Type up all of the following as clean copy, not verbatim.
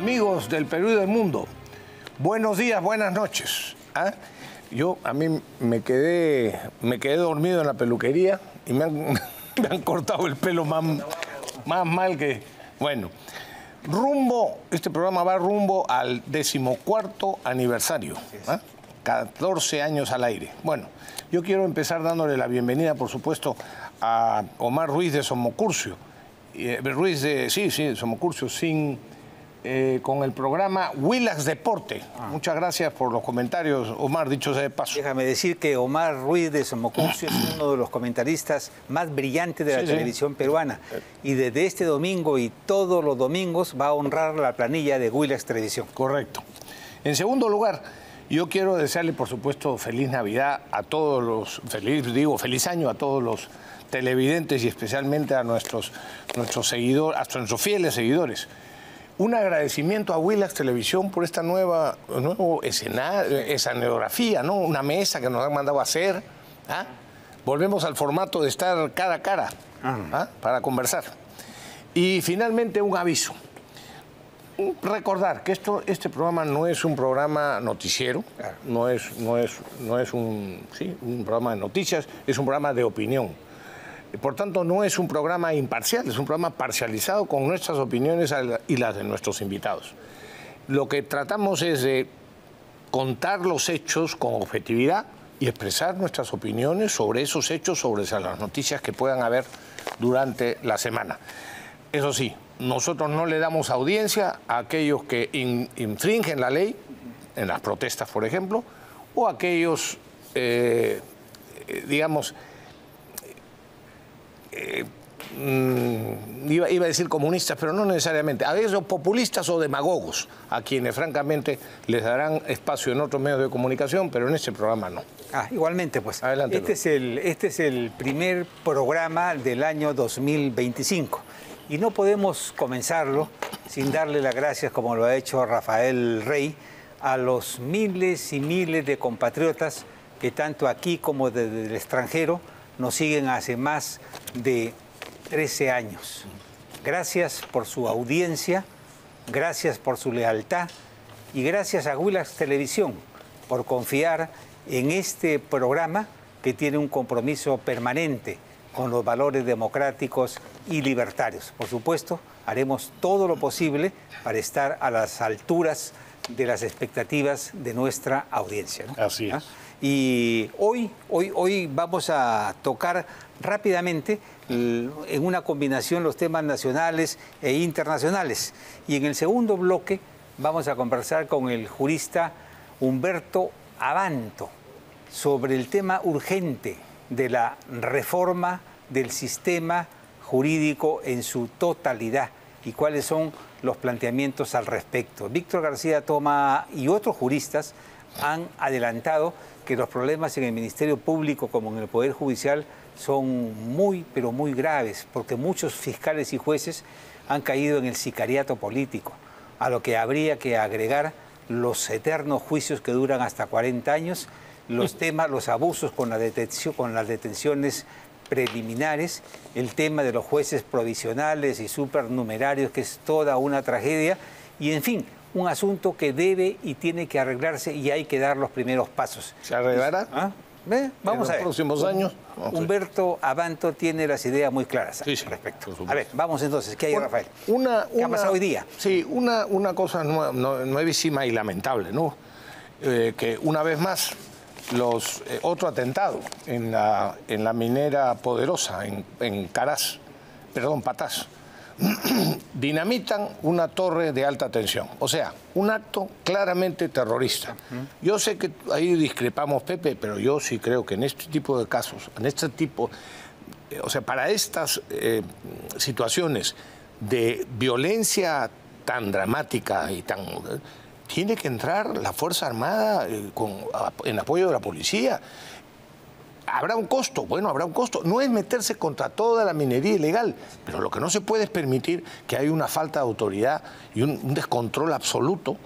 Amigos del Perú y del mundo, buenos días, buenas noches. A mí me quedé dormido en la peluquería y me han cortado el pelo más mal que... Bueno, este programa va rumbo al 14º aniversario, 14 años al aire. Bueno, yo quiero empezar dándole la bienvenida, por supuesto, a Omar Ruiz de Somocurcio. Somocurcio, con el programa Willax Deporte. Muchas gracias por los comentarios, Omar, dicho sea de paso. Déjame decir que Omar Ruiz de Somocurcio es uno de los comentaristas más brillantes de la televisión peruana. Y desde este domingo y todos los domingos va a honrar la planilla de Willax Televisión. Correcto. En segundo lugar, yo quiero desearle, por supuesto, feliz Navidad a todos los... feliz año a todos los televidentes y especialmente a nuestros seguidores, a nuestros fieles seguidores. Un agradecimiento a Willax Televisión por esta nueva escenografía, ¿no? Una mesa que nos han mandado a hacer. Volvemos al formato de estar cara a cara para conversar. Y finalmente un aviso. Recordar que este programa no es un programa noticiero, no es un programa de noticias, es un programa de opinión. Por tanto, no es un programa imparcial, es un programa parcializado con nuestras opiniones y las de nuestros invitados. Lo que tratamos es de contar los hechos con objetividad y expresar nuestras opiniones sobre esos hechos, sobre las noticias que puedan haber durante la semana. Eso sí, nosotros no le damos audiencia a aquellos que infringen la ley, en las protestas, por ejemplo, o a aquellos, iba a decir comunistas, pero no necesariamente, a veces populistas o demagogos, a quienes francamente les darán espacio en otros medios de comunicación, pero en este programa no. Igualmente, pues. Adelante. Este es el primer programa del año 2025 y no podemos comenzarlo sin darle las gracias, como lo ha hecho Rafael Rey, a los miles y miles de compatriotas que tanto aquí como desde el extranjero nos siguen hace más de 13 años. Gracias por su audiencia, gracias por su lealtad y gracias a Willax Televisión por confiar en este programa que tiene un compromiso permanente con los valores democráticos y libertarios. Por supuesto, haremos todo lo posible para estar a las alturas de las expectativas de nuestra audiencia, ¿no? Así es. Y hoy vamos a tocar rápidamente en una combinación los temas nacionales e internacionales. Y en el segundo bloque vamos a conversar con el jurista Humberto Abanto sobre el tema urgente de la reforma del sistema jurídico en su totalidad y cuáles son los planteamientos al respecto. Víctor García Toma y otros juristas han adelantado que los problemas en el Ministerio Público como en el Poder Judicial son muy, pero muy graves, porque muchos fiscales y jueces han caído en el sicariato político, a lo que habría que agregar los eternos juicios que duran hasta 40 años, los abusos con las detenciones preliminares, el tema de los jueces provisionales y supernumerarios, que es toda una tragedia, y en fin, un asunto que debe y tiene que arreglarse y hay que dar los primeros pasos. ¿Se arreglará? Vamos a ver. ¿En los próximos años? Humberto Abanto tiene las ideas muy claras al respecto. A ver, vamos entonces. ¿Qué hay, Rafael? ¿Qué ha pasado hoy día? Sí, una cosa nuevísima y lamentable, ¿no? Que una vez más, otro atentado en la minera Poderosa, en Patás. Dinamitan una torre de alta tensión. O sea, un acto claramente terrorista. Yo sé que ahí discrepamos, Pepe, pero yo sí creo que en este tipo de casos, para estas situaciones de violencia tan dramática y tiene que entrar la Fuerza Armada en apoyo de la policía. ¿Habrá un costo? Bueno, habrá un costo. No es meterse contra toda la minería ilegal, pero lo que no se puede es permitir que haya una falta de autoridad y un descontrol absoluto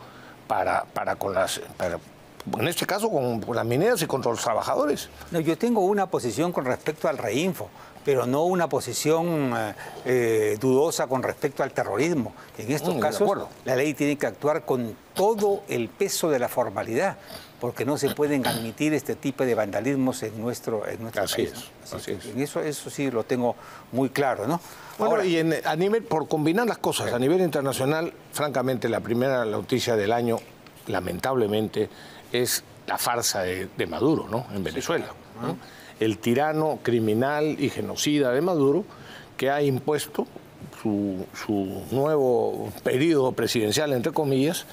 en este caso con las mineras y contra los trabajadores. No, yo tengo una posición con respecto al Reinfo, pero no una posición dudosa con respecto al terrorismo. En estos casos, la ley tiene que actuar con todo el peso de la formalidad, porque no se pueden admitir este tipo de vandalismos en nuestro país. Así es. En eso sí lo tengo muy claro, ¿no? Bueno, ahora, y a nivel, por combinar las cosas, a nivel internacional, francamente, la primera noticia del año, lamentablemente, es la farsa de Maduro, ¿no? En Venezuela, ¿no? El tirano criminal y genocida de Maduro, que ha impuesto su nuevo periodo presidencial, entre comillas,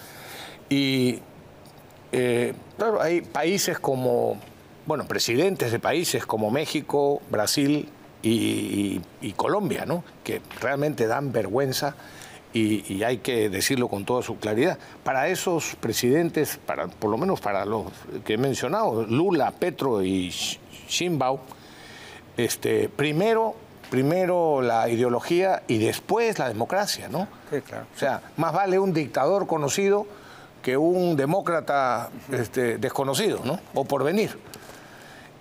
y claro, hay países como, bueno, presidentes de países como México, Brasil y Colombia, ¿no? Que realmente dan vergüenza y hay que decirlo con toda su claridad. Para esos presidentes, por lo menos para los que he mencionado, Lula, Petro y Sheinbaum, primero la ideología y después la democracia, ¿no? Sí, claro. O sea, más vale un dictador conocido que un demócrata desconocido, ¿no? O por venir.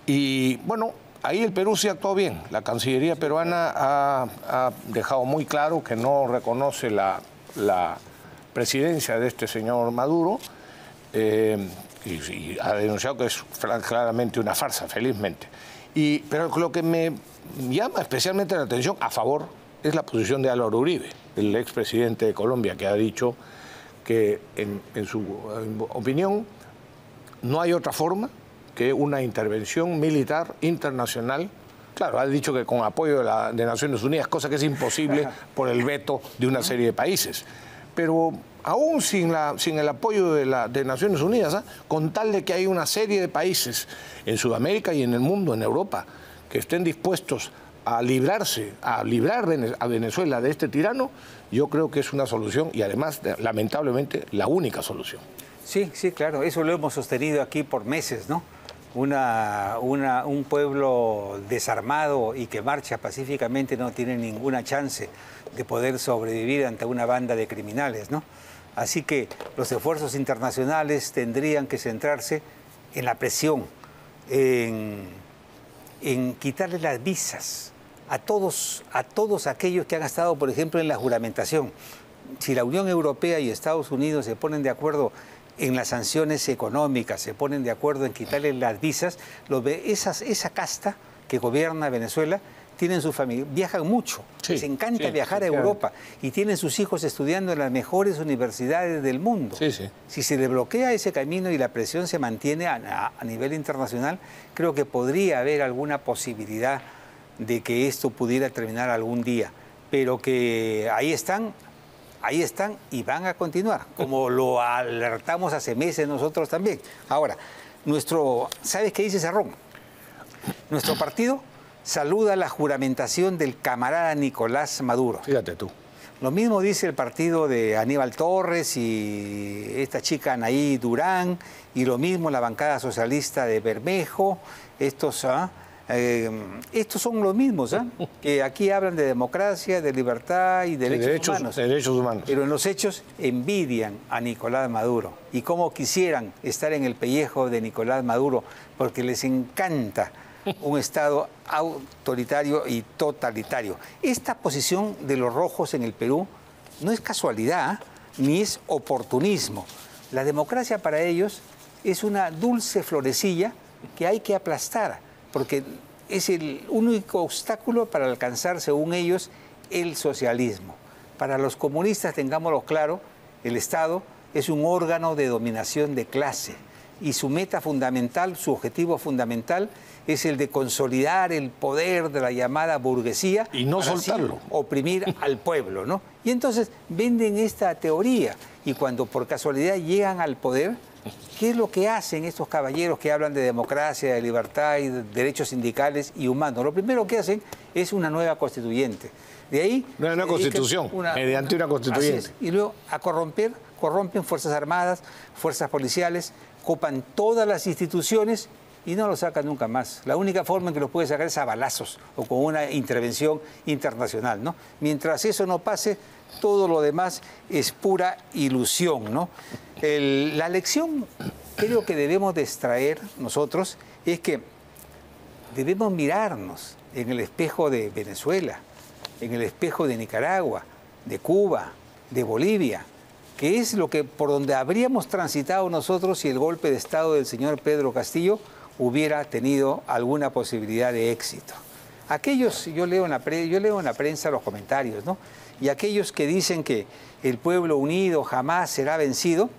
Y bueno, ahí el Perú sí actuó bien. La Cancillería peruana ha dejado muy claro que no reconoce la presidencia de este señor Maduro y ha denunciado que es claramente una farsa, felizmente. Pero lo que me llama especialmente la atención a favor es la posición de Álvaro Uribe, el expresidente de Colombia, que ha dicho que en su opinión no hay otra forma que una intervención militar internacional. Claro, ha dicho que con apoyo de Naciones Unidas, cosa que es imposible por el veto de una serie de países. Pero aún sin el apoyo de Naciones Unidas, con tal de que hay una serie de países en Sudamérica y en el mundo, en Europa, que estén dispuestos a librar a Venezuela de este tirano, yo creo que es una solución y además, lamentablemente, la única solución. Sí, claro, eso lo hemos sostenido aquí por meses, ¿no? Un pueblo desarmado y que marcha pacíficamente no tiene ninguna chance de poder sobrevivir ante una banda de criminales, ¿no? Así que los esfuerzos internacionales tendrían que centrarse en la presión, en quitarle las visas a todos aquellos que han estado, por ejemplo, en la juramentación. Si la Unión Europea y Estados Unidos se ponen de acuerdo en las sanciones económicas, se ponen de acuerdo en quitarle las visas, esa casta que gobierna Venezuela tienen su familia, viajan mucho, les encanta viajar a Europa y tienen sus hijos estudiando en las mejores universidades del mundo. Si se le bloquea ese camino y la presión se mantiene a nivel internacional, creo que podría haber alguna posibilidad de que esto pudiera terminar algún día, pero que ahí están y van a continuar, como lo alertamos hace meses nosotros también. Ahora, ¿sabes qué dice Cerrón? Nuestro partido saluda la juramentación del camarada Nicolás Maduro. Fíjate tú. Lo mismo dice el partido de Aníbal Torres y esta chica Anaí Durán, y lo mismo la bancada socialista de Bermejo. Estos son los mismos, que aquí hablan de democracia, de libertad y derechos humanos. Pero en los hechos envidian a Nicolás Maduro y cómo quisieran estar en el pellejo de Nicolás Maduro, porque les encanta un Estado autoritario y totalitario. Esta posición de los rojos en el Perú no es casualidad, ni es oportunismo. La democracia para ellos es una dulce florecilla que hay que aplastar, porque es el único obstáculo para alcanzar, según ellos, el socialismo. Para los comunistas, tengámoslo claro, el Estado es un órgano de dominación de clase y su meta fundamental, su objetivo fundamental es el de consolidar el poder de la llamada burguesía y no soltarlo, oprimir al pueblo, ¿no? Y entonces venden esta teoría y cuando por casualidad llegan al poder, ¿qué es lo que hacen estos caballeros que hablan de democracia, de libertad y de derechos sindicales y humanos? Lo primero que hacen es una nueva constituyente. De ahí... Una constitución, mediante una constituyente. Y luego a corrompen Fuerzas Armadas, Fuerzas Policiales, copan todas las instituciones y no lo sacan nunca más. La única forma en que los puede sacar es a balazos o con una intervención internacional, ¿no? Mientras eso no pase, todo lo demás es pura ilusión, ¿no? La lección, creo que debemos de extraer nosotros, es que debemos mirarnos en el espejo de Venezuela, en el espejo de Nicaragua, de Cuba, de Bolivia, que es lo que por donde habríamos transitado nosotros si el golpe de Estado del señor Pedro Castillo hubiera tenido alguna posibilidad de éxito. Aquellos, yo leo en la prensa los comentarios, ¿no? Y aquellos que dicen que el pueblo unido jamás será vencido,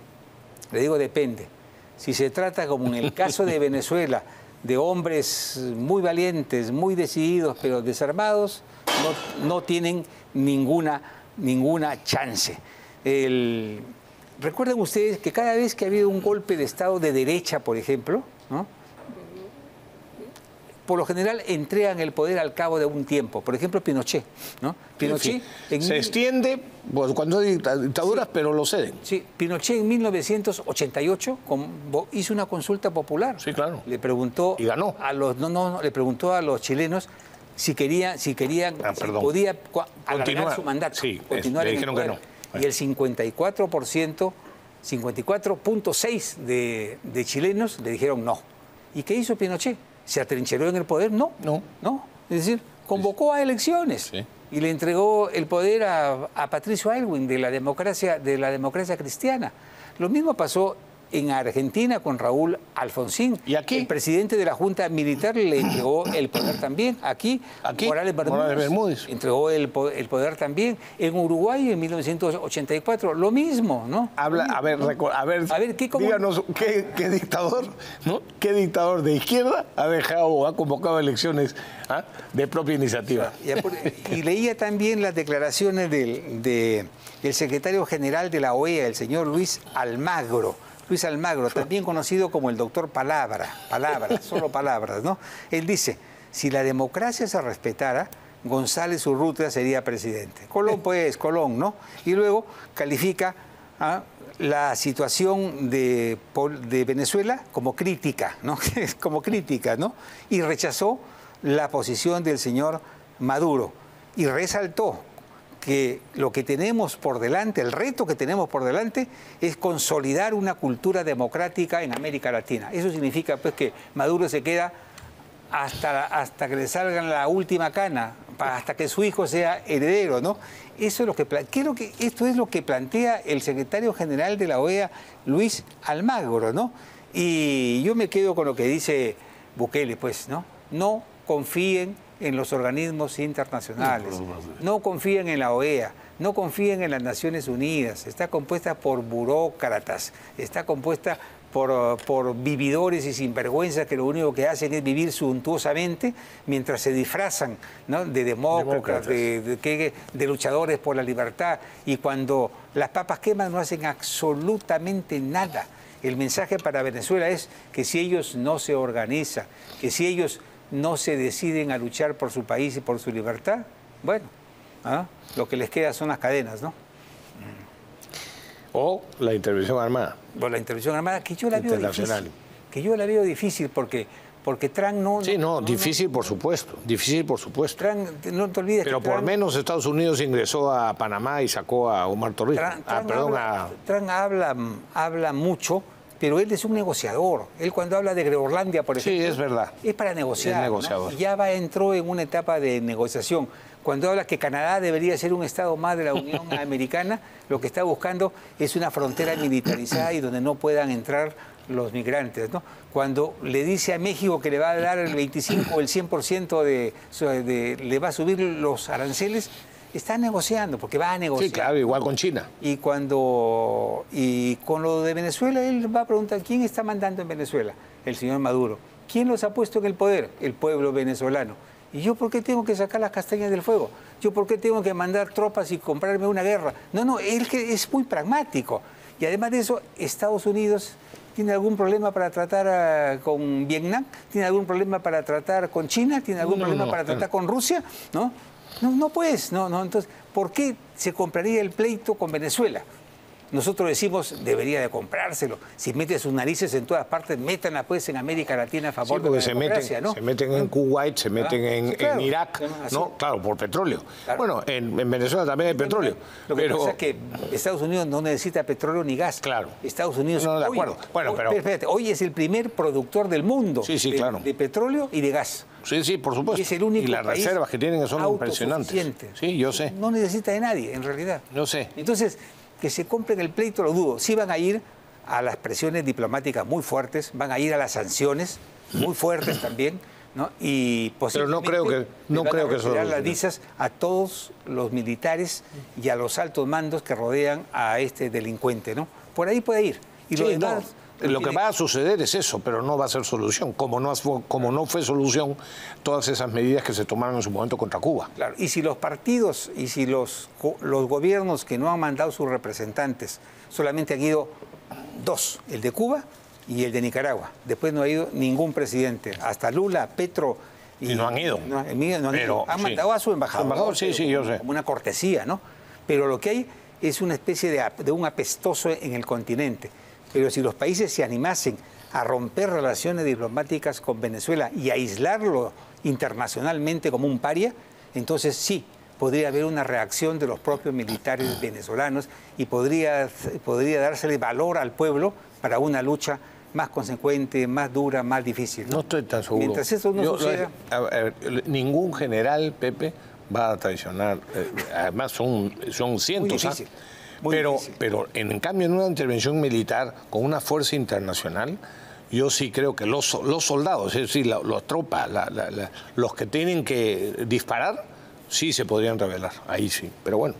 le digo depende. Si se trata, como en el caso de Venezuela, de hombres muy valientes, muy decididos, pero desarmados, no tienen ninguna chance. Recuerden ustedes que cada vez que ha habido un golpe de Estado de derecha, por ejemplo, ¿no?, por lo general entregan el poder al cabo de un tiempo. Por ejemplo, Pinochet, ¿no? Pinochet se extiende pues, cuando hay dictaduras, sí, pero lo ceden. Sí, Pinochet en 1988 hizo una consulta popular. Sí, claro. Le preguntó y ganó. Le preguntó a los chilenos si podía alargar su mandato. Sí, continuar le en dijeron el poder. que no. Y el 54%, 54.6% de chilenos le dijeron no. ¿Y qué hizo Pinochet? ¿Se atrincheró en el poder? No. Es decir, convocó a elecciones, sí, y le entregó el poder a Patricio Aylwin de la democracia cristiana. Lo mismo pasó en Argentina con Raúl Alfonsín. ¿Y aquí? El presidente de la Junta Militar le entregó el poder también. Aquí Morales Bermúdez entregó el poder también. En Uruguay, en 1984, lo mismo, ¿no? A ver, díganos, ¿qué dictador, ¿no? ¿Qué dictador de izquierda ha convocado elecciones de propia iniciativa? Y leía también las declaraciones del secretario general de la OEA, el señor Luis Almagro, también conocido como el doctor Palabras, solo palabras, ¿no? Él dice, si la democracia se respetara, González Urrutia sería presidente. Colón, ¿no? Y luego califica la situación de Venezuela como crítica, ¿no? Como crítica, ¿no? Y rechazó la posición del señor Maduro y resaltó que lo que tenemos por delante, el reto que tenemos por delante es consolidar una cultura democrática en América Latina. Eso significa pues que Maduro se queda hasta que le salga la última cana, hasta que su hijo sea heredero, ¿no? Eso es esto es lo que plantea el secretario general de la OEA, Luis Almagro, ¿no? Y yo me quedo con lo que dice Bukele, pues, ¿no? No confíen en los organismos internacionales, no confíen en la OEA, no confíen en las Naciones Unidas, está compuesta por burócratas, está compuesta por vividores y sinvergüenzas que lo único que hacen es vivir suntuosamente mientras se disfrazan, ¿no?, de demócratas, de luchadores por la libertad, y cuando las papas queman no hacen absolutamente nada. El mensaje para Venezuela es que si ellos no se organizan, que si ellos no se deciden a luchar por su país y por su libertad, bueno, lo que les queda son las cadenas, ¿no? O la intervención armada. O la intervención armada, que yo la veo difícil. Que yo la veo difícil porque Trump no... Sí, difícil por supuesto, difícil por supuesto. Trump, no te olvides pero que por menos Estados Unidos ingresó a Panamá y sacó a Omar Torrijos. Trump habla mucho, pero él es un negociador. Él cuando habla de Groenlandia, por ejemplo... Sí, es verdad. Es para negociar. Es negociador. ¿No? Ya entró en una etapa de negociación. Cuando habla que Canadá debería ser un estado más de la Unión Americana, lo que está buscando es una frontera militarizada y donde no puedan entrar los migrantes, ¿no? Cuando le dice a México que le va a dar el 25 o el 100% le va a subir los aranceles, está negociando, porque va a negociar. Sí, claro, igual con China. Y con lo de Venezuela, él va a preguntar, ¿quién está mandando en Venezuela? El señor Maduro. ¿Quién los ha puesto en el poder? El pueblo venezolano. ¿Y yo por qué tengo que sacar las castañas del fuego? ¿Yo por qué tengo que mandar tropas y comprarme una guerra? No, él es muy pragmático. Y además de eso, Estados Unidos tiene algún problema para tratar con Vietnam, tiene algún problema para tratar con China, tiene algún problema para tratar con Rusia, ¿no? No, pues, no. Entonces, ¿por qué se compraría el pleito con Venezuela? Nosotros decimos, debería de comprárselo. Si mete sus narices en todas partes, métanla pues en América Latina a favor de la democracia, ¿no? Se meten en Kuwait, se meten en Irak, ¿no? Claro, por petróleo. Claro. Bueno, en Venezuela también hay petróleo. Lo que pasa es que Estados Unidos no necesita petróleo ni gas. Claro. Estados Unidos, no, de acuerdo. Bueno, pero... Espérate, hoy es el primer productor del mundo claro, de petróleo y de gas. sí, por supuesto. Y es el único y las país reservas que tienen son impresionantes. Sí, yo sé. No necesita de nadie, en realidad. Yo sé. Entonces, que se compren el pleito, lo dudo. Sí van a ir a las presiones diplomáticas muy fuertes, van a ir a las sanciones muy fuertes también, ¿no? Y posiblemente pero no creo que eso las visas a todos los militares y a los altos mandos que rodean a este delincuente, ¿no? Por ahí puede ir. Y sí, lo demás, lo que va a suceder es eso, pero no va a ser solución, como no fue solución todas esas medidas que se tomaron en su momento contra Cuba. Claro, y si los partidos y si los gobiernos que no han mandado sus representantes, solamente han ido dos, el de Cuba y el de Nicaragua. Después no ha ido ningún presidente, hasta Lula, Petro. Y no han ido. No han ido. Han mandado a su embajador. Sí, yo sé. Como una cortesía, ¿no? Pero lo que hay es una especie de un apestoso en el continente. Pero si los países se animasen a romper relaciones diplomáticas con Venezuela y a aislarlo internacionalmente como un paria, entonces sí, podría haber una reacción de los propios militares venezolanos y podría dársele valor al pueblo para una lucha más consecuente, más dura, más difícil. No estoy tan seguro. Mientras eso no suceda... Ningún general, Pepe, va a traicionar. Además, son cientos. Muy difícil. Pero en cambio, en una intervención militar con una fuerza internacional, yo sí creo que los soldados, es decir, las tropas, los que tienen que disparar, sí se podrían rebelar. Ahí sí. Pero bueno,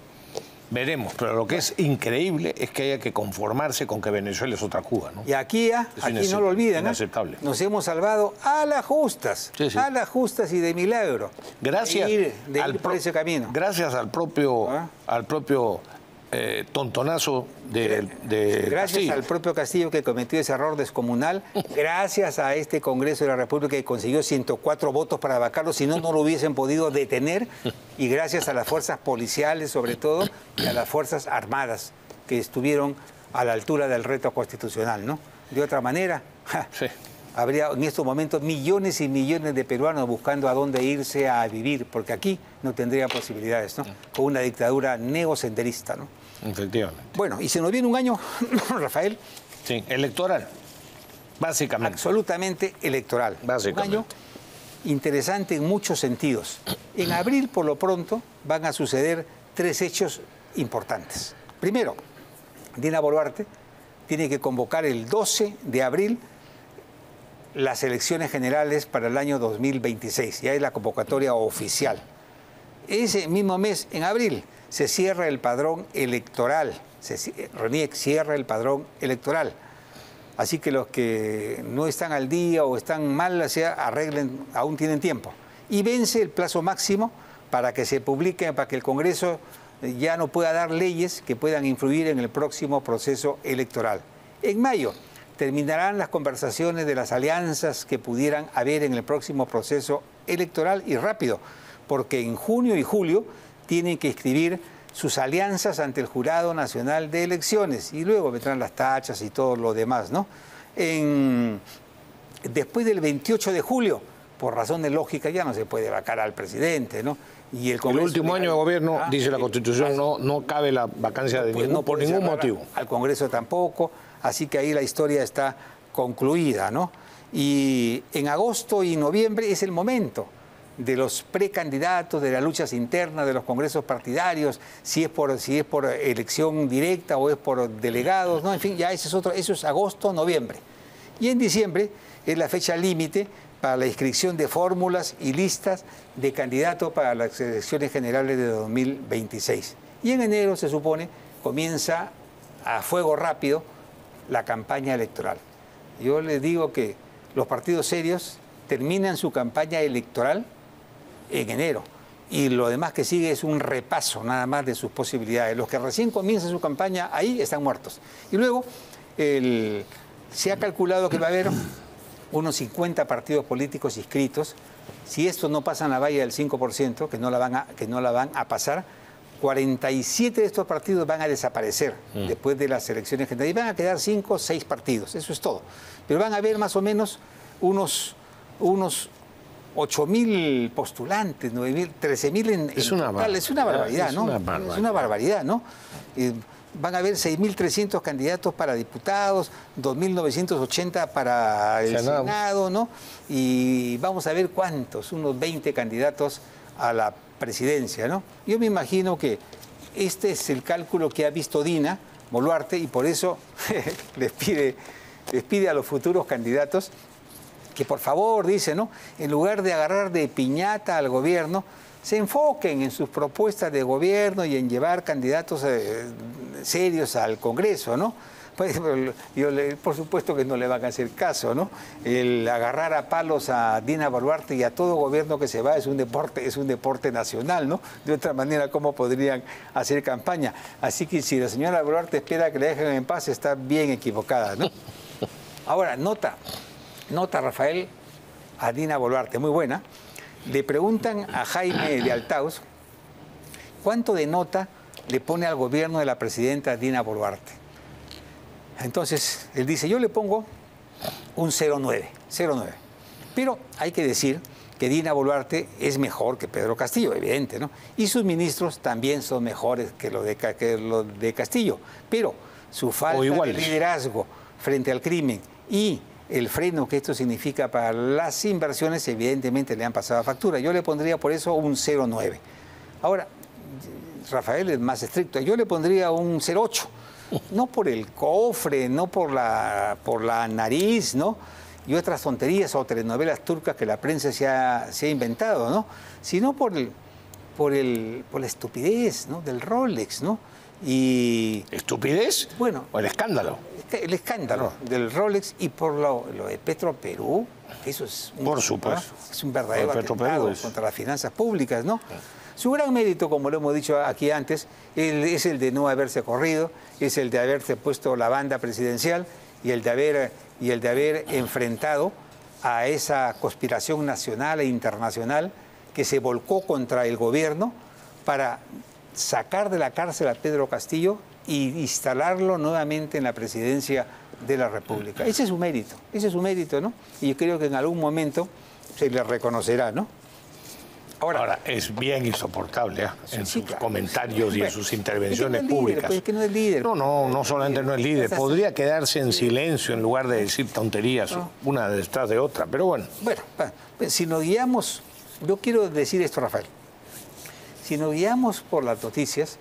veremos. Pero lo que es increíble es que haya que conformarse con que Venezuela es otra Cuba, ¿no? Y aquí no lo olviden, inaceptable. Nos hemos salvado a las justas, a las justas y de milagro. Gracias de ir por ese camino. Gracias al propio tontonazo de Gracias Castillo. al propio Castillo que cometió ese error descomunal, gracias a este Congreso de la República que consiguió 104 votos para vacarlo, si no, no lo hubiesen podido detener, y gracias a las fuerzas policiales sobre todo, y a las fuerzas armadas que estuvieron a la altura del reto constitucional, ¿no? De otra manera, habría en estos momentos millones y millones de peruanos buscando a dónde irse a vivir, porque aquí no tendrían posibilidades, ¿no? Con una dictadura neosenderista, ¿no? Efectivamente. Bueno, y se nos viene un año, Rafael. Sí, electoral, básicamente. Absolutamente electoral. Básicamente. Un año interesante en muchos sentidos. En abril, por lo pronto, van a suceder 3 hechos importantes. Primero, Dina Boluarte tiene que convocar el 12 de abril las elecciones generales para el año 2026. Ya es la convocatoria oficial. Ese mismo mes, en abril, se cierra el padrón electoral. RENIEC cierra el padrón electoral. Así que los que no están al día o están mal, arreglen, aún tienen tiempo. Y vence el plazo máximo para que se publique, para que el Congreso ya no pueda dar leyes que puedan influir en el próximo proceso electoral. En mayo terminarán las conversaciones de las alianzas que pudieran haber en el próximo proceso electoral, y rápido, porque en junio y julio tienen que escribir sus alianzas ante el Jurado Nacional de Elecciones, y luego vendrán las tachas y todo lo demás, ¿no? Después del 28 de julio, por razón de lógica, ya no se puede vacar al presidente, ¿no? Y el último año de gobierno, dice la Constitución, no cabe la vacancia de por ningún motivo. Al Congreso tampoco, así que ahí la historia está concluida, ¿no? Y en agosto y noviembre es el momento de los precandidatos, de las luchas internas, de los congresos partidarios, si es por elección directa o es por delegados, ¿no? En fin, ya eso es agosto, noviembre. Y en diciembre es la fecha límite para la inscripción de fórmulas y listas de candidatos para las elecciones generales de 2026. Y en enero, se supone, comienza a fuego rápido la campaña electoral. Yo les digo que los partidos serios terminan su campaña electoral en enero, y lo demás que sigue es un repaso nada más de sus posibilidades. Los que recién comienzan su campaña ahí están muertos. Y luego se ha calculado que va a haber unos 50 partidos políticos inscritos. Si esto no pasa en la valla del 5%, que no la van a pasar, 47 de estos partidos van a desaparecer después de las elecciones generales, y van a quedar 5 o 6 partidos, eso es todo. Pero van a haber más o menos unos 8.000 postulantes, 9.000, 13.000 en total. Es una barbaridad, ¿no? Es una barbaridad, ¿no? van a haber 6.300 candidatos para diputados, 2.980 para el Senado, ¿no? Y vamos a ver cuántos, unos 20 candidatos a la presidencia, ¿no? Yo me imagino que este es el cálculo que ha visto Dina Boluarte y por eso les pide a los futuros candidatos que por favor, dice, ¿no? En lugar de agarrar de piñata al gobierno, se enfoquen en sus propuestas de gobierno y en llevar candidatos serios al Congreso, ¿no? Pues, por supuesto que no le van a hacer caso, ¿no? El agarrar a palos a Dina Boluarte y a todo gobierno que se va es un deporte nacional, ¿no? De otra manera, ¿cómo podrían hacer campaña? Así que si la señora Boluarte espera que le dejen en paz, está bien equivocada, ¿no? Ahora, nota, Rafael, a Dina Boluarte, muy buena. Le preguntan a Jaime de Altaus cuánto de nota le pone al gobierno de la presidenta Dina Boluarte. Entonces, él dice, yo le pongo un 0,9. Pero hay que decir que Dina Boluarte es mejor que Pedro Castillo, evidente, ¿no? Y sus ministros también son mejores que lo de Castillo. Pero su falta de liderazgo frente al crimen y el freno que esto significa para las inversiones, evidentemente le han pasado factura. Yo le pondría por eso un 0,9. Ahora, Rafael es más estricto. Yo le pondría un 0,8. No por el cofre, no por la nariz, ¿no? Y otras tonterías o telenovelas turcas que la prensa se ha inventado, ¿no? Sino por la estupidez, ¿no? Del Rolex, ¿no? Y... ¿Estupidez? Bueno. ¿O el escándalo? El escándalo del Rolex y por lo de Petroperú, eso es por supuesto. Es un verdadero atentado contra las finanzas públicas, ¿no? Su gran mérito, como lo hemos dicho aquí antes, es el de no haberse corrido, es el de haberse puesto la banda presidencial y el de haber enfrentado a esa conspiración nacional e internacional que se volcó contra el gobierno para sacar de la cárcel a Pedro Castillo y instalarlo nuevamente en la presidencia de la República. Ese es su mérito, ¿no? Y yo creo que en algún momento se le reconocerá, ¿no? Ahora es bien insoportable en sus comentarios y en sus intervenciones públicas. Pues es que no es líder. No solamente no es líder. Podría quedarse en silencio en lugar de decir tonterías, una detrás de otra, pero bueno. Bueno, si nos guiamos, yo quiero decir esto, Rafael. Si nos guiamos por las noticias,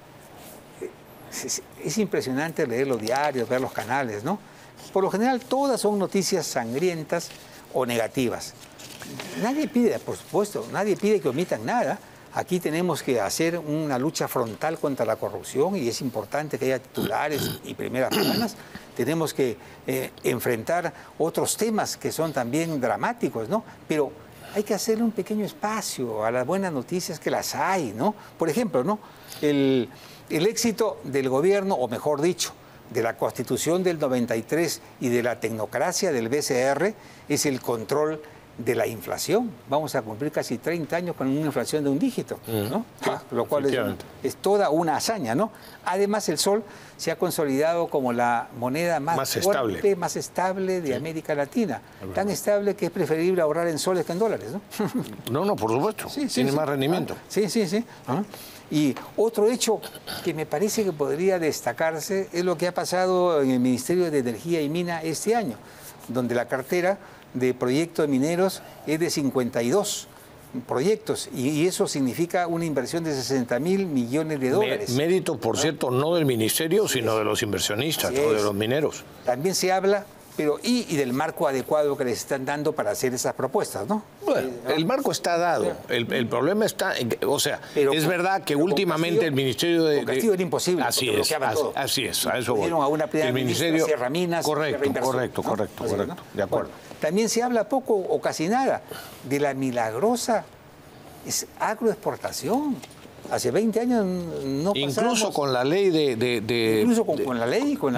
es impresionante leer los diarios, ver los canales, ¿no? Por lo general, todas son noticias sangrientas o negativas. Nadie pide, por supuesto, nadie pide que omitan nada. Aquí tenemos que hacer una lucha frontal contra la corrupción y es importante que haya titulares y primeras planas. Tenemos que enfrentar otros temas que son también dramáticos, ¿no? Pero hay que hacerle un pequeño espacio a las buenas noticias que las hay, ¿no? Por ejemplo, ¿no? El éxito del gobierno, o mejor dicho, de la Constitución del 93 y de la tecnocracia del BCR es el control de la inflación. Vamos a cumplir casi 30 años con una inflación de un dígito, ¿no? Lo cual es toda una hazaña, ¿no? Además, el sol se ha consolidado como la moneda más fuerte, más estable de América Latina. Tan estable que es preferible ahorrar en soles que en dólares, ¿no? No, por supuesto. Tiene más rendimiento. Sí. Y otro hecho que me parece que podría destacarse es lo que ha pasado en el Ministerio de Energía y Mina este año, donde la cartera de proyectos mineros es de 52 proyectos y eso significa una inversión de 60.000 millones de dólares. Mérito, por cierto, no del ministerio, sino de los inversionistas o de los mineros. También se habla, pero y del marco adecuado que les están dando para hacer esas propuestas, ¿no? Bueno, el marco está dado. El problema está, o sea, es verdad que últimamente el Ministerio de... Castillo era imposible. Así es, a eso voy. A una el Ministerio... Sierra Minas, correcto, de acuerdo. También se habla poco o casi nada de la milagrosa agroexportación. Hace 20 años no pasábamos... Incluso con la ley de incluso con la ley... Con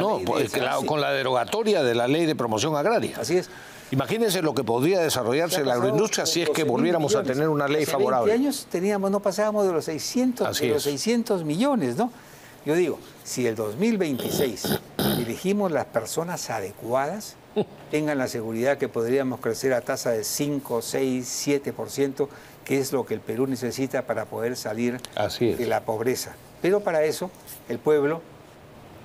la derogatoria de la ley de promoción agraria. Así es. Imagínense lo que podría desarrollarse la agroindustria si es que volviéramos a tener una ley favorable. Hace 20 años no pasábamos de los 600 millones, ¿no? Yo digo, si el 2026 elegimos las personas adecuadas, tengan la seguridad que podríamos crecer a tasa de 5, 6, 7%, que es lo que el Perú necesita para poder salir de la pobreza. Pero para eso el pueblo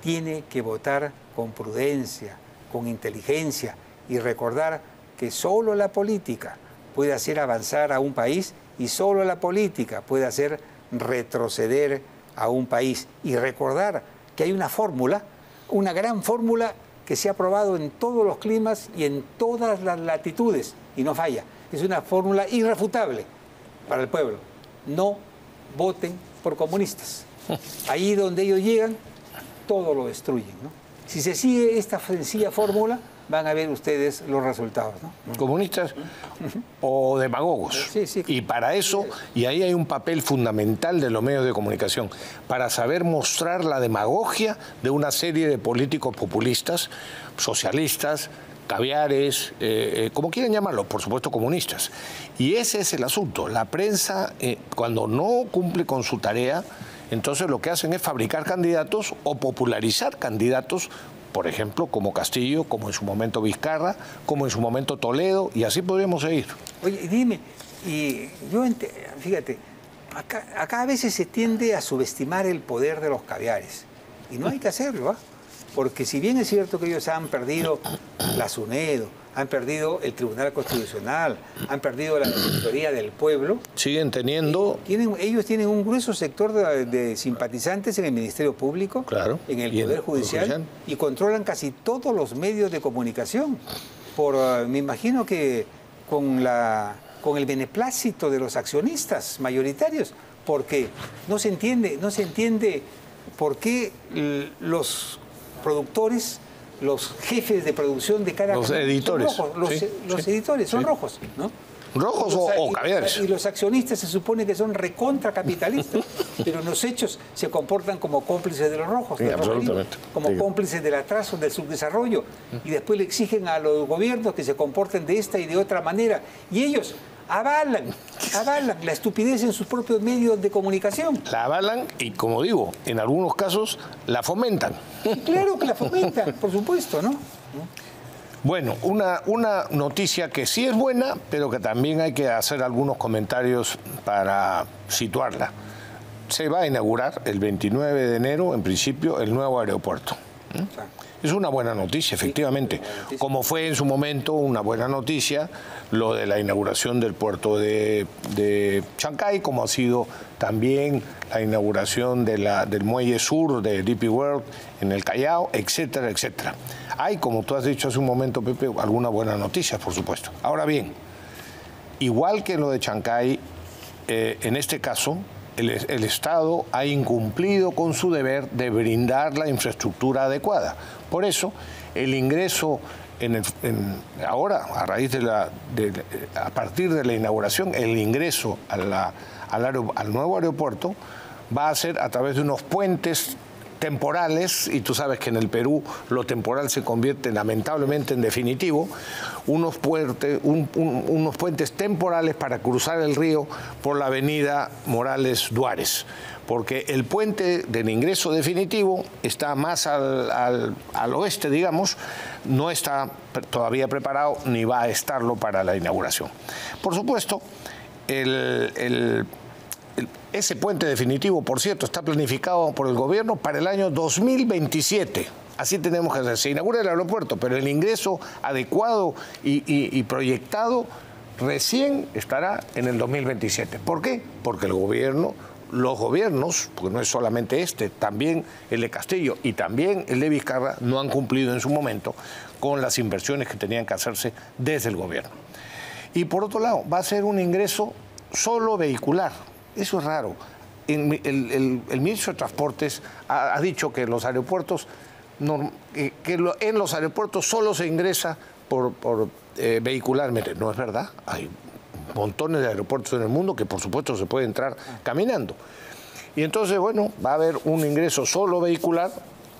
tiene que votar con prudencia, con inteligencia y recordar que solo la política puede hacer avanzar a un país y solo la política puede hacer retroceder a un país. Y recordar que hay una fórmula, una gran fórmula que se ha probado en todos los climas y en todas las latitudes y no falla. Es una fórmula irrefutable para el pueblo. No voten por comunistas. Ahí donde ellos llegan, todo lo destruyen, ¿no? Si se sigue esta sencilla fórmula, van a ver ustedes los resultados, ¿no? Comunistas o demagogos. Sí, sí. Y para eso, y ahí hay un papel fundamental de los medios de comunicación, para saber mostrar la demagogia de una serie de políticos populistas, socialistas, caviares, como quieran llamarlo, por supuesto comunistas. Y ese es el asunto. La prensa, cuando no cumple con su tarea, entonces lo que hacen es fabricar candidatos o popularizar candidatos, por ejemplo, como Castillo, como en su momento Vizcarra, como en su momento Toledo, y así podríamos seguir. Oye, dime, y fíjate, acá a veces se tiende a subestimar el poder de los caviares, y no hay que hacerlo, ¿ah? Porque si bien es cierto que ellos han perdido la SUNEDO, han perdido el Tribunal Constitucional, han perdido la Defensoría del Pueblo, siguen teniendo... ellos tienen un grueso sector de simpatizantes en el Ministerio Público, claro, en el Poder Judicial, y controlan casi todos los medios de comunicación. Me imagino que con el beneplácito de los accionistas mayoritarios, porque no se entiende por qué los productores, los jefes de producción de cada los editores, son rojos, los editores son rojos, ¿no? Rojos o caviares. Y los accionistas se supone que son recontracapitalistas, pero en los hechos se comportan como cómplices de los rojos, sí, absolutamente, como cómplices del atraso, del subdesarrollo, y después le exigen a los gobiernos que se comporten de esta y de otra manera, y ellos avalan la estupidez en sus propios medios de comunicación. La avalan y, como digo, en algunos casos la fomentan. Claro que la fomentan, por supuesto, ¿no? Bueno, una noticia que sí es buena, pero que también hay que hacer algunos comentarios para situarla. Se va a inaugurar el 29 de enero, en principio, el nuevo aeropuerto. Es una buena noticia, efectivamente, como fue en su momento una buena noticia lo de la inauguración del puerto de Chancay, como ha sido también la inauguración del muelle sur de DP World en el Callao, etcétera, etcétera. Hay, como tú has dicho hace un momento, Pepe, algunas buenas noticias, por supuesto. Ahora bien, igual que lo de Chancay, en este caso, el Estado ha incumplido con su deber de brindar la infraestructura adecuada. Por eso, el ingreso ahora, a raíz a partir de la inauguración, el ingreso al nuevo aeropuerto va a ser a través de unos puentes temporales, y tú sabes que en el Perú lo temporal se convierte lamentablemente en definitivo, unos puentes temporales para cruzar el río por la avenida Morales Duárez, porque el puente del ingreso definitivo está más al oeste, digamos, no está todavía preparado ni va a estarlo para la inauguración. Por supuesto, ese puente definitivo, por cierto, está planificado por el gobierno para el año 2027. Así tenemos que hacer. Se inaugura el aeropuerto, pero el ingreso adecuado y proyectado recién estará en el 2027. ¿Por qué? Porque los gobiernos, porque no es solamente también el de Castillo y también el de Vizcarra, no han cumplido en su momento con las inversiones que tenían que hacerse desde el gobierno. Y por otro lado, va a ser un ingreso solo vehicular. Eso es raro. El ministro de Transportes ha dicho que los aeropuertos, en los aeropuertos solo se ingresa por vehicularmente. No es verdad. Hay montones de aeropuertos en el mundo que por supuesto se puede entrar caminando. Y entonces, bueno, va a haber un ingreso solo vehicular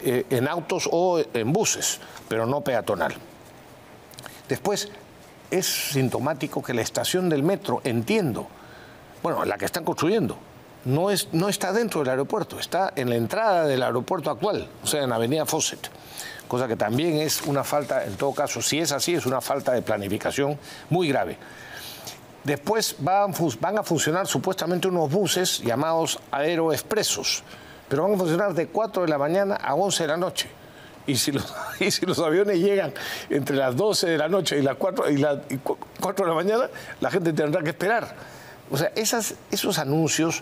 en autos o en buses, pero no peatonal. Después, es sintomático que la estación del metro, entiendo, bueno, la que están construyendo, no está dentro del aeropuerto, está en la entrada del aeropuerto actual, o sea, en la avenida Fawcett, cosa que también es una falta, en todo caso, si es así, es una falta de planificación muy grave. Después van a funcionar supuestamente unos buses llamados aeroexpresos, pero van a funcionar de 4 de la mañana a 11 de la noche. Y si los aviones llegan entre las 12 de la noche y las 4 de la mañana, la gente tendrá que esperar. O sea, esos anuncios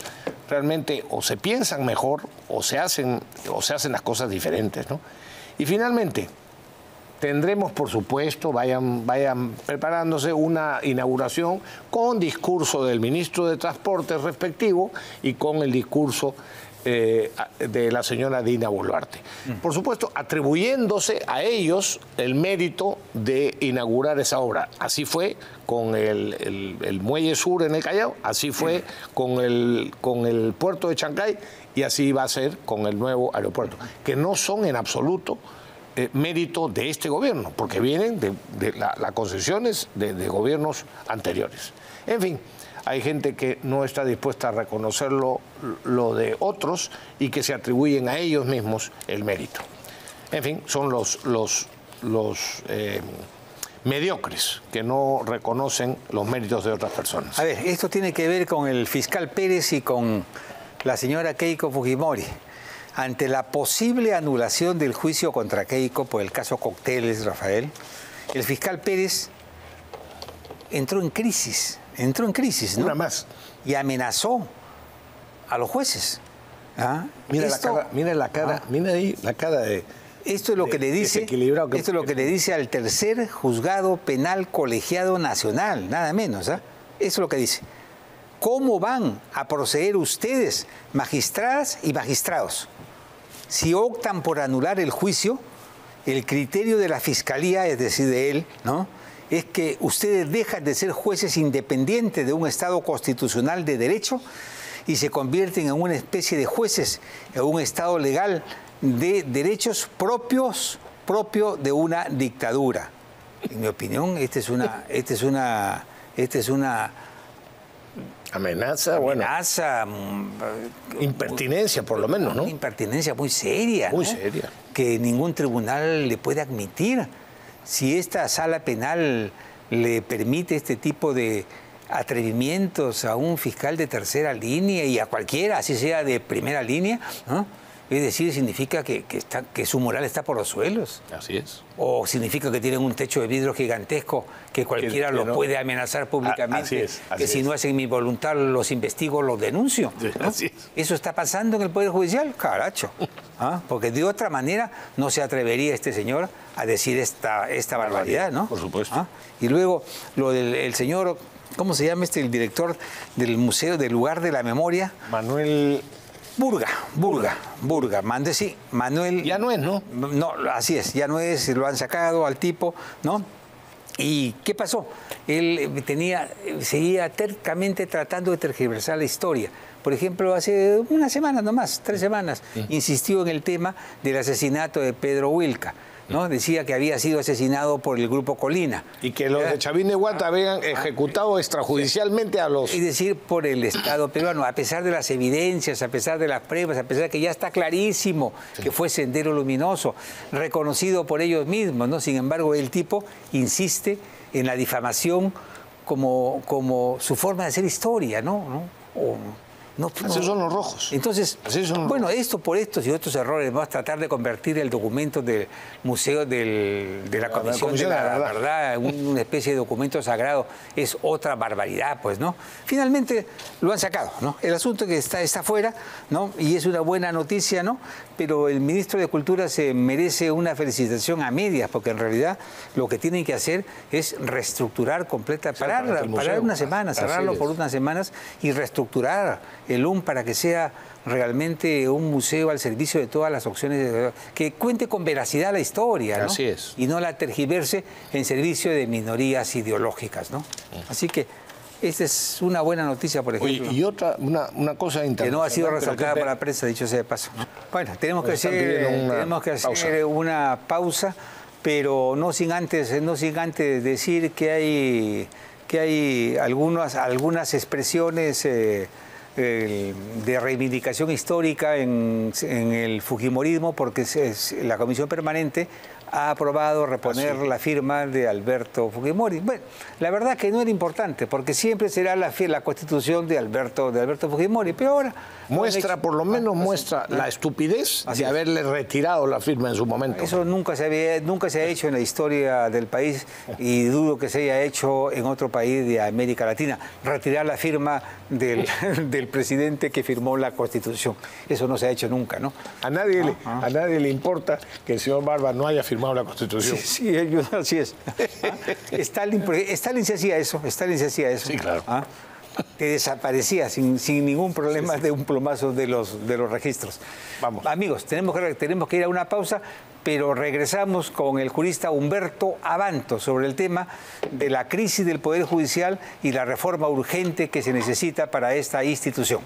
realmente o se piensan mejor o se hacen las cosas diferentes, ¿no? Y finalmente, tendremos, por supuesto, vayan preparándose una inauguración con discurso del ministro de Transporte respectivo y con el discurso de la señora Dina Boluarte. Por supuesto, atribuyéndose a ellos el mérito de inaugurar esa obra. Así fue con el Muelle Sur en el Callao, así fue con el puerto de Chancay y así va a ser con el nuevo aeropuerto, que no son en absoluto mérito de este gobierno, porque vienen de las concesiones de gobiernos anteriores. En fin, hay gente que no está dispuesta a reconocer lo de otros y que se atribuyen a ellos mismos el mérito. En fin, son los mediocres que no reconocen los méritos de otras personas. A ver, esto tiene que ver con el fiscal Pérez y con la señora Keiko Fujimori. Ante la posible anulación del juicio contra Keiko por el caso Cócteles, Rafael, el fiscal Pérez entró en crisis, ¿no? Una más. Y amenazó a los jueces. ¿Ah? Mira la cara de... Esto es lo que le dice, esto es lo que le dice al tercer juzgado penal colegiado nacional, nada menos. Eso es lo que dice. ¿Cómo van a proceder ustedes, magistradas y magistrados? Si optan por anular el juicio, el criterio de la Fiscalía, es decir, de él, ¿no?, es que ustedes dejan de ser jueces independientes de un Estado constitucional de derecho y se convierten en una especie de jueces, en un Estado legal de derechos propio de una dictadura. En mi opinión, esta es una amenaza, impertinencia, por lo menos, ¿no? Una impertinencia muy seria, muy seria, que ningún tribunal le puede admitir. Si esta sala penal le permite este tipo de atrevimientos a un fiscal de tercera línea y a cualquiera, así sea de primera línea, ¿no?, es decir, significa que su moral está por los suelos. Así es. O significa que tienen un techo de vidrio gigantesco que cualquiera lo puede amenazar públicamente. Así si no hacen mi voluntad, los investigo, los denuncio, ¿no? Así es. ¿Eso está pasando en el Poder Judicial? Caracho. Porque de otra manera no se atrevería este señor a decir esta barbaridad, ¿no? Por supuesto. Y luego lo del señor, ¿cómo se llama el director del Museo del Lugar de la Memoria? Manuel... Burga. Manuel... Ya no es, ¿no? No, así es, ya no es, lo han sacado al tipo, ¿no? ¿Y qué pasó? Él seguía tercamente tratando de tergiversar la historia. Por ejemplo, hace una semana nomás, 3 semanas, insistió en el tema del asesinato de Pedro Wilca, ¿no? Decía que había sido asesinado por el Grupo Colina. Y que los de Chavín de Huanta habían ejecutado extrajudicialmente a los... Es decir, por el Estado peruano, a pesar de las evidencias, a pesar de las pruebas, a pesar de que ya está clarísimo que fue Sendero Luminoso, reconocido por ellos mismos, ¿no? Sin embargo, el tipo insiste en la difamación como su forma de hacer historia, ¿no? Así son los rojos. Entonces, esto por estos y otros errores, vamos a tratar de convertir el documento del Museo de la Comisión de la Verdad en una especie de documento sagrado. Es otra barbaridad, pues, ¿no? Finalmente lo han sacado, ¿no? El asunto que está fuera, ¿no? Y es una buena noticia, ¿no? Pero el ministro de Cultura se merece una felicitación a medias, porque en realidad lo que tienen que hacer es reestructurar parar unas semanas, cerrarlo por unas semanas y reestructurar el para que sea realmente un museo al servicio de todas las opciones, que cuente con veracidad la historia, ¿no? Así es. Y no la tergiverse en servicio de minorías ideológicas, ¿no? Así que esta es una buena noticia, por ejemplo. Oye, y una cosa internacional. Que no ha sido resaltada por la prensa, dicho sea de paso. Bueno, tenemos que hacer una pausa, pero no sin antes decir que hay algunas expresiones de reivindicación histórica en el fujimorismo, porque la Comisión Permanente ha aprobado reponer la firma de Alberto Fujimori. Bueno, la verdad que no era importante, porque siempre será la Constitución de Alberto Fujimori, pero ahora... Muestra, por lo menos, muestra la estupidez de haberle retirado la firma en su momento. Eso nunca se ha hecho en la historia del país y dudo que se haya hecho en otro país de América Latina. Retirar la firma del presidente que firmó la Constitución. Eso no se ha hecho nunca, ¿no? A nadie le importa que el señor Barba no haya firmado la Constitución. Sí, así es. Stalin se hacía eso. Sí, claro. Que desaparecía sin ningún problema de un plomazo de los registros. Vamos. Amigos, tenemos que ir a una pausa, pero regresamos con el jurista Humberto Abanto sobre el tema de la crisis del Poder Judicial y la reforma urgente que se necesita para esta institución.